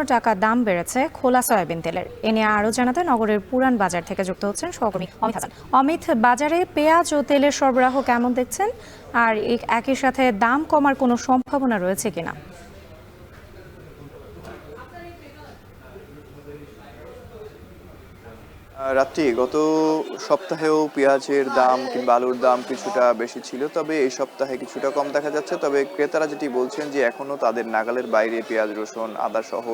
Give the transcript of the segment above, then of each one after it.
টাকা দাম বেড়েছে খোলা সয়াবিন তেলের। এ নিয়ে আরও জানাতে নগরের পুরান বাজার থেকে যুক্ত হচ্ছেন সহকর্মী অমিত হাসান। অমিত, বাজারে পেঁয়াজ ও তেলের সরবরাহ কেমন দেখছেন, আর একই সাথে দাম কমার কোনো সম্ভাবনা রয়েছে কিনা? রাত্রি গত সপ্তাহেও পেঁয়াজের দাম কিংবা আলুর দাম কিছুটা বেশি ছিল, তবে এই সপ্তাহে কিছুটা কম দেখা যাচ্ছে। তবে ক্রেতারা যেটি বলছেন যে এখনো তাদের নাগালের বাইরে পেঁয়াজ, রসুন, আদা সহ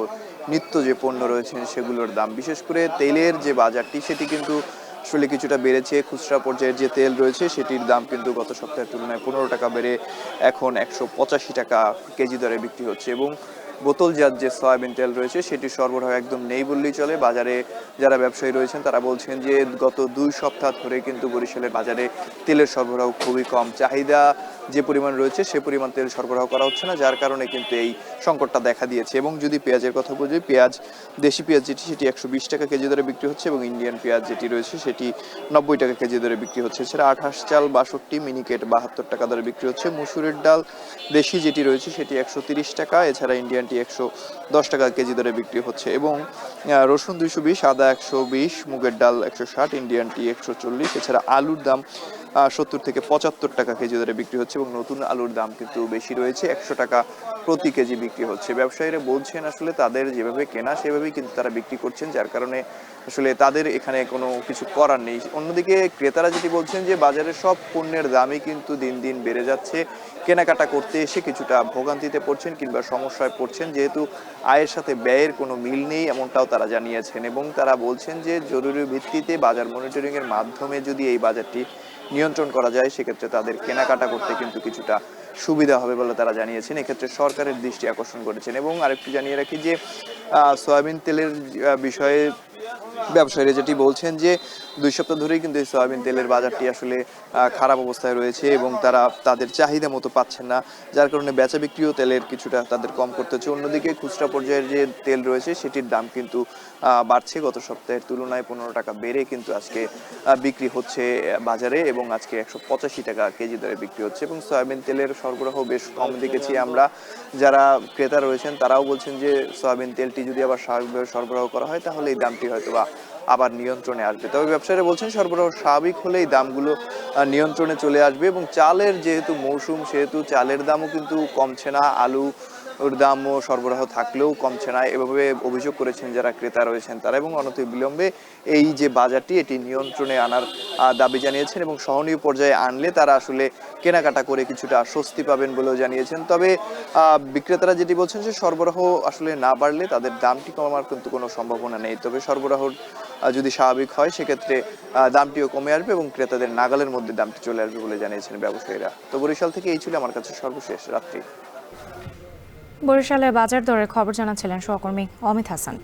নিত্য যে পণ্য রয়েছেন সেগুলোর দাম, বিশেষ করে তেলের যে বাজারটি সেটি কিন্তু আসলে কিছুটা বেড়েছে। খুচরা পর্যায়ের যে তেল রয়েছে সেটির দাম কিন্তু গত সপ্তাহের তুলনায় 15 টাকা বেড়ে এখন 185 টাকা কেজি দরে বিক্রি হচ্ছে। এবং বোতলজাত যে সয়াবিন তেল রয়েছে সেটির সরবরাহ একদম নেই বললেই চলে। বাজারে যারা ব্যবসায়ী রয়েছেন তারা বলছেন যে গত 2 সপ্তাহ ধরে কিন্তু বরিশালের বাজারে তেলের সরবরাহ খুবই কম। চাহিদা যে পরিমাণ রয়েছে সে পরিমাণ তেল সরবরাহ করা হচ্ছে না, যার কারণে কিন্তু এই সংকটটা দেখা দিয়েছে। এবং যদি পেঁয়াজের কথা বলি, পেঁয়াজ, দেশি পেঁয়াজ যেটি সেটি 120 টাকা কেজি দরে বিক্রি হচ্ছে এবং ইন্ডিয়ান পেঁয়াজ যেটি রয়েছে সেটি 90 টাকা কেজি দরে বিক্রি হচ্ছে। এছাড়া আঠাশ চাল 62, মিনিকেট 72 টাকা দরে বিক্রি হচ্ছে। মুসুরের ডাল দেশি যেটি রয়েছে সেটি 130 টাকা, এছাড়া ইন্ডিয়ানটি 110 টাকা কেজি দরে বিক্রি হচ্ছে। এবং রসুন 220, আদা 120, মুগের ডাল 160, ইন্ডিয়ানটি 140। এছাড়া আলুর দাম 70 থেকে 75 টাকা কেজি দরে বিক্রি হচ্ছে এবং নতুন আলুর দাম কিন্তু বেশি রয়েছে, 100 টাকা প্রতি কেজি বিক্রি হচ্ছে। ব্যবসায়ীরা বলছেন আসলে তাদের যেভাবে কেনা সেভাবেই কিন্তু তারা বিক্রি করছেন, যার কারণে আসলে তাদের এখানে কোনো কিছু করার নেই। অন্যদিকে ক্রেতারা যেটি বলছেন যে বাজারের সব পণ্যের দামই কিন্তু দিন দিন বেড়ে যাচ্ছে। কেনাকাটা করতে এসে কিছুটা ভোগান্তিতে পড়ছেন কিংবা সমস্যায় পড়ছেন, যেহেতু আয়ের সাথে ব্যয়ের কোনো মিল নেই, এমনটাও তারা জানিয়েছেন। এবং তারা বলছেন যে জরুরি ভিত্তিতে বাজার মনিটরিং এর মাধ্যমে যদি এই বাজারটি নিয়ন্ত্রণ করা যায় সেক্ষেত্রে তাদের কেনাকাটা করতে কিন্তু কিছুটা সুবিধা হবে বলে তারা জানিয়েছেন। এক্ষেত্রে সরকারের দৃষ্টি আকর্ষণ করেছেন। এবং আরেকটু জানিয়ে রাখি যে সয়াবিন তেলের বিষয়ে ব্যবসায়ীরা যেটি বলছেন যে 2 সপ্তাহ ধরেই কিন্তু এই সয়াবিন তেলের বাজারটি আসলে খারাপ অবস্থায় রয়েছে এবং তারা তাদের চাহিদা মতো পাচ্ছেন না, যার কারণে বেচা বিক্রিও তেলের কিছুটা তাদের কম করতে হচ্ছে। অন্যদিকে খুচরা পর্যায়ের যে তেল রয়েছে সেটির দাম কিন্তু বাড়ছে, গত সপ্তাহের তুলনায় 15 টাকা বেড়ে কিন্তু আজকে বিক্রি হচ্ছে বাজারে এবং আজকে 185 টাকা কেজি দরে বিক্রি হচ্ছে। এবং সয়াবিন তেলের সরবরাহ বেশ কম দেখেছি আমরা। যারা ক্রেতা রয়েছেন তারাও বলছেন যে সয়াবিন তেলটি যদি আবার স্বাভাবিকভাবে সরবরাহ করা হয় তাহলে এই দামটি হয়তো বা আবার নিয়ন্ত্রণে আসবে। তবে ব্যবসায়ীরা বলছেন সরবরাহ স্বাভাবিক হলেই দামগুলো নিয়ন্ত্রণে চলে আসবে। এবং চালের যেহেতু মৌসুম সেহেতু চালের দামও কিন্তু কমছে না, আলু ওর দামও সরবরাহ থাকলেও কমছে না, এভাবে অভিযোগ করেছেন যারা ক্রেতা রয়েছেন তারা। এবং অনতিবিলম্বে এই যে বাজারটি এটি নিয়ন্ত্রণে আনার দাবি জানিয়েছেন এবং সহনীয় পর্যায়ে আনলে তারা আসলে কেনাকাটা করে কিছুটা স্বস্তি পাবেন বলেও জানিয়েছেন। তবে বিক্রেতারা যেটি বলছেন যে সরবরাহ আসলে না বাড়লে তাদের দামটি কমার কিন্তু কোনো সম্ভাবনা নেই। তবে সরবরাহ যদি স্বাভাবিক হয় সেক্ষেত্রে দামটিও কমে আসবে এবং ক্রেতাদের নাগালের মধ্যে দামটি চলে আসবে বলে জানিয়েছেন ব্যবসায়ীরা। তো বরিশাল থেকে এই ছিল আমার কাছে সর্বশেষ রাত্রি। বরিশালে বাজার দরের খবর জানাচ্ছিলেন সহকর্মী অমিত হাসান।